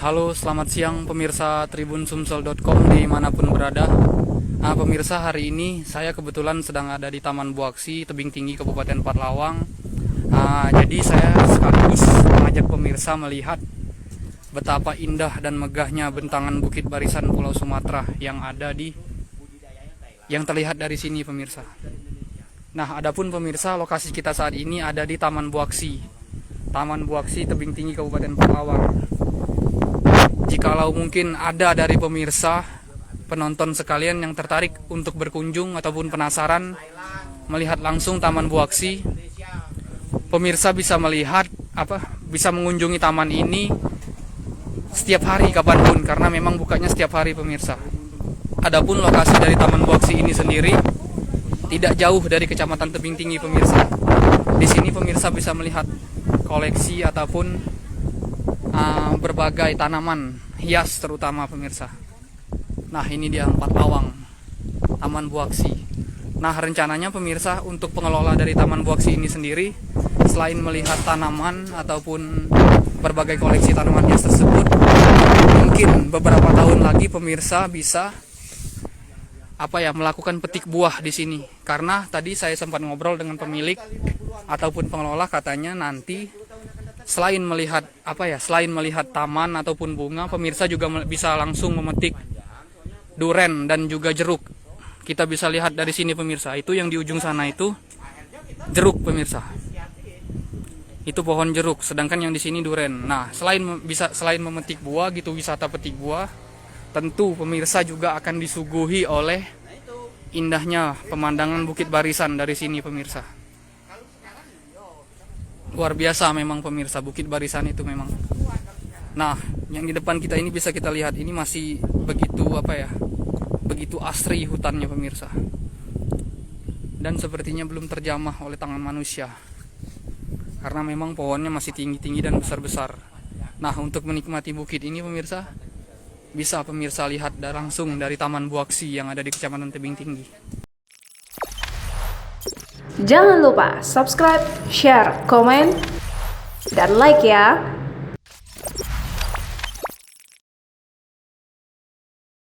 Halo, selamat siang pemirsa tribunsumsel.com dimanapun berada. Pemirsa, hari ini saya kebetulan sedang ada di Taman Buaksi, Tebing Tinggi, Kabupaten Pathlawang. Jadi saya sekaligus mengajak pemirsa melihat betapa indah dan megahnya bentangan Bukit Barisan Pulau Sumatera yang terlihat dari sini, pemirsa. Nah, adapun pemirsa, lokasi kita saat ini ada di Taman Buaksi, Tebing Tinggi, Kabupaten Pathlawang. Jikalau mungkin ada dari pemirsa penonton sekalian yang tertarik untuk berkunjung ataupun penasaran melihat langsung Taman Buaksi, pemirsa bisa bisa mengunjungi taman ini setiap hari kapanpun, karena memang bukanya setiap hari, pemirsa. Adapun lokasi dari Taman Buaksi ini sendiri tidak jauh dari Kecamatan Tebing Tinggi, pemirsa. Di sini pemirsa bisa melihat koleksi ataupun berbagai tanaman hias terutama, pemirsa. Nah, ini dia Pathlawang, Taman Buaksi. Nah, rencananya pemirsa, untuk pengelola dari Taman Buaksi ini sendiri, selain melihat tanaman ataupun berbagai koleksi tanaman hias tersebut, mungkin beberapa tahun lagi pemirsa bisa melakukan petik buah di sini. Karena tadi saya sempat ngobrol dengan pemilik ataupun pengelola, katanya nanti selain melihat taman ataupun bunga, pemirsa juga bisa langsung memetik duren dan juga jeruk. Kita bisa lihat dari sini, pemirsa. Itu yang di ujung sana itu jeruk, pemirsa. Itu pohon jeruk, sedangkan yang di sini duren. Nah, selain memetik buah gitu, wisata petik buah, tentu pemirsa juga akan disuguhi oleh indahnya pemandangan Bukit Barisan dari sini, pemirsa. Luar biasa memang, pemirsa, Bukit Barisan itu memang. Nah, yang di depan kita ini bisa kita lihat, ini masih begitu asri hutannya, pemirsa. Dan sepertinya belum terjamah oleh tangan manusia, karena memang pohonnya masih tinggi-tinggi dan besar-besar. Nah, untuk menikmati bukit ini, pemirsa, bisa pemirsa lihat langsung dari Taman Buaksi yang ada di Kecamatan Tebing Tinggi. Jangan lupa subscribe, share, komen, dan like ya.